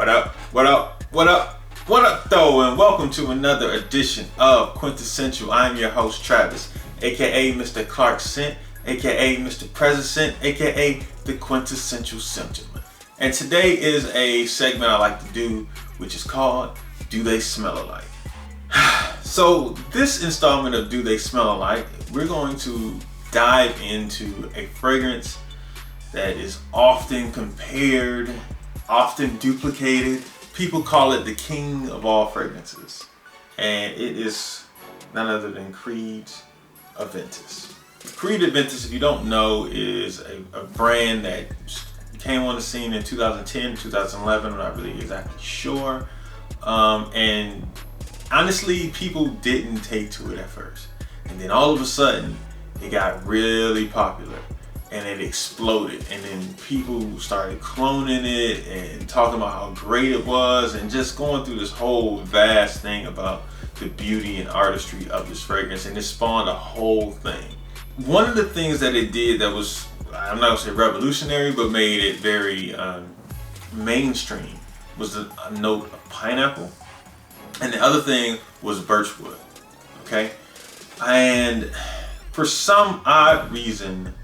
What up? What up? What up? What up, though? And welcome to another edition of QuinteScential. I'm your host, Travis, aka Mr. Clark Scent, aka Mr. President, aka the Quintessential Gentleman. And today is a segment I like to do, which is called Do They Smell Alike? So this installment of Do They Smell Alike, we're going to dive into a fragrance that is often compared, often duplicated. People call it the king of all fragrances. And it is none other than Creed's Aventus. Creed Aventus, if you don't know, is a brand that came on the scene in 2010, 2011, I'm not really exactly sure. And honestly, people didn't take to it at first. And then all of a sudden, it got really popular and it exploded. And then people started cloning it and talking about how great it was and just going through this whole vast thing about the beauty and artistry of this fragrance. And it spawned a whole thing. One of the things that it did that was, I'm not gonna say revolutionary, but made it very mainstream was a note of pineapple. And the other thing was birchwood, okay? And for some odd reason,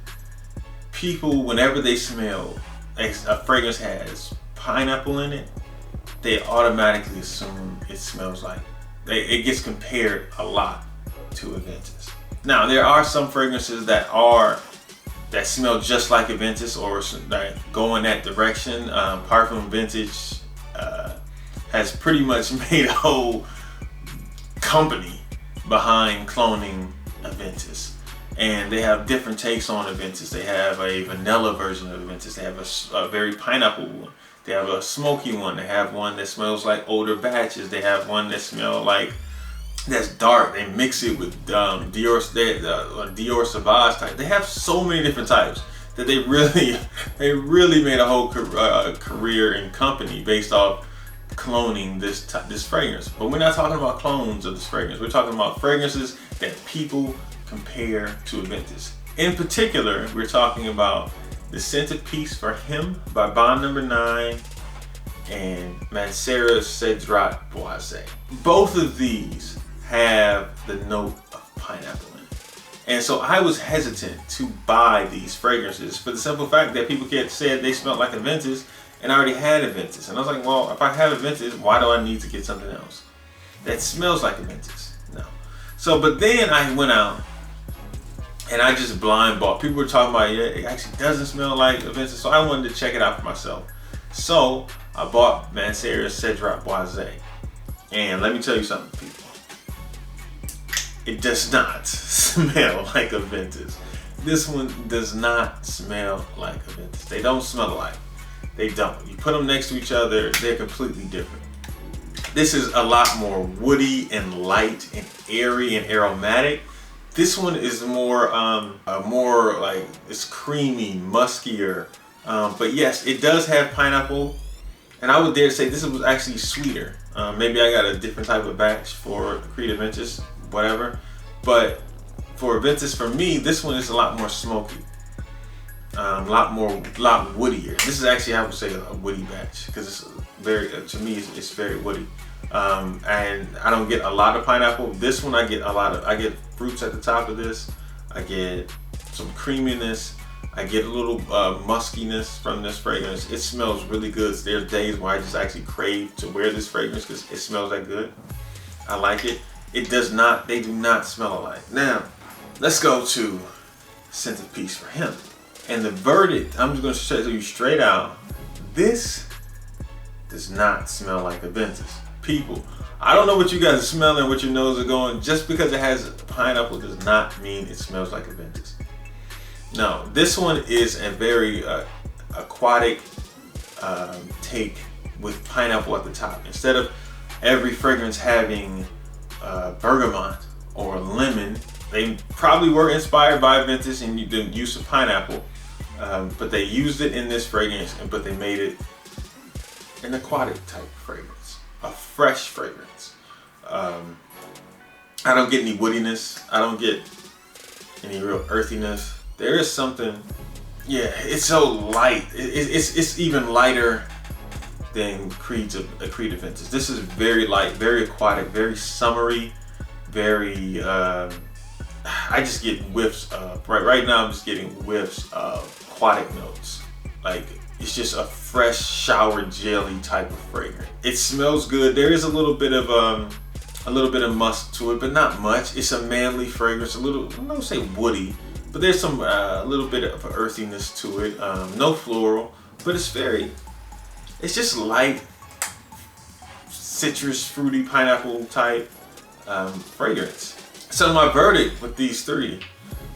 people, whenever they smell a fragrance has pineapple in it, they automatically assume it smells like, it gets compared a lot to Aventus. Now, there are some fragrances that smell just like Aventus or that go in that direction. Parfum Vintage has pretty much made a whole company behind cloning Aventus. And they have different takes on Aventus. They have a vanilla version of Aventus. They have a very pineapple one. They have a smoky one. They have one that smells like older batches. They have one that smells like, that's dark. They mix it with Dior Sauvage type. They have so many different types that they really made a whole career and company based off cloning this fragrance. But we're not talking about clones of this fragrance. We're talking about fragrances that people compare to Aventus. In particular, we're talking about the Scented Peace for Him by Bond Number 9 and Mancera's Cedrat Boise. Both of these have the note of pineapple in it. And so I was hesitant to buy these fragrances for the simple fact that people said they smelled like Aventus, and I already had Aventus. And I was like, well, if I have Aventus, why do I need to get something else that smells like Aventus? No. So, but then I went out and I just blind bought. People were talking about, yeah, it actually doesn't smell like Aventus, so I wanted to check it out for myself. So I bought Mancera's Cedrat Boise. And let me tell you something, people. It does not smell like Aventus. This one does not smell like Aventus. They don't smell alike. They don't. You put them next to each other, they're completely different. This is a lot more woody and light and airy and aromatic. This one is more like, it's creamy, muskier. But yes, it does have pineapple. And I would dare say this was actually sweeter. Maybe I got a different type of batch for Creed Aventus, whatever. But for Aventus, for me, this one is a lot more smoky. A lot woodier. This is actually, I would say, a woody batch because it's very, to me, it's very woody. And I don't get a lot of pineapple. This one I get fruits at the top of this. I get some creaminess. I get a little muskiness from this fragrance. It smells really good. There's days where I just actually crave to wear this fragrance because it smells that good. I like it. They do not smell alike. Now, let's go to Scented Peace for Him. And the verdict, I'm just going to tell you straight out, this does not smell like Aventus. People, I don't know what you guys are smelling, what your nose are going. Just because it has pineapple does not mean it smells like Aventus. No, this one is a very aquatic take with pineapple at the top. Instead of every fragrance having bergamot or lemon, they probably were inspired by Aventus and the use of pineapple, but they used it in this fragrance, but they made it an aquatic type fragrance, a fresh fragrance. I don't get any woodiness. I don't get any real earthiness. There is something, yeah, it's so light. It's even lighter than Creed Aventus. This is very light, very aquatic, very summery, very. I just get whiffs of right now. I'm just getting whiffs of aquatic notes. Like it's just a fresh shower jelly type of fragrance. It smells good. There is a little bit of musk to it, but not much. It's a manly fragrance. A little, I don't say woody, but there's some a little bit of earthiness to it. No floral, but it's just light, citrus, fruity, pineapple type fragrance. So my verdict with these three,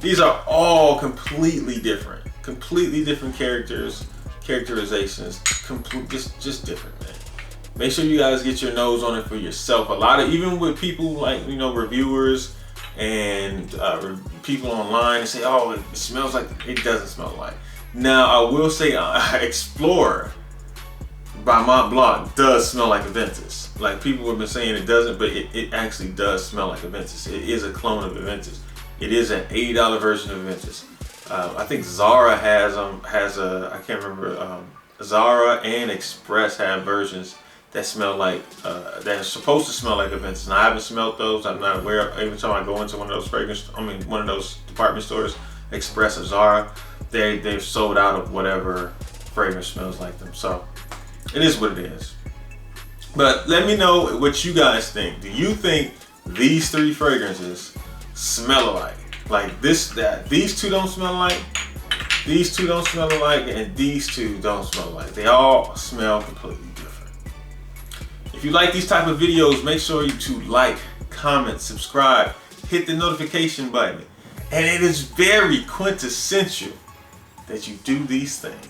these are all completely different characterizations, just different, man. Make sure you guys get your nose on it for yourself. Even with people like, reviewers and people online and say, oh, it smells like, it doesn't smell like. Now I will say Explorer by Mont Blanc does smell like Aventus. Like people have been saying it doesn't, but it actually does smell like Aventus. It is a clone of Aventus. It is an $80 version of Aventus. I think Zara has I can't remember, Zara and Express have versions that smell like, that are supposed to smell like Aventus. And I haven't smelled those. I'm not aware of. Every time I go into one of those department stores, Express or Zara, they've sold out of whatever fragrance smells like them. So it is what it is. But let me know what you guys think. Do you think these three fragrances smell alike? Like these two don't smell alike, these two don't smell alike, and these two don't smell alike. They all smell completely different. If you like these type of videos, make sure to like, comment, subscribe, hit the notification button. And it is very quintessential that you do these things.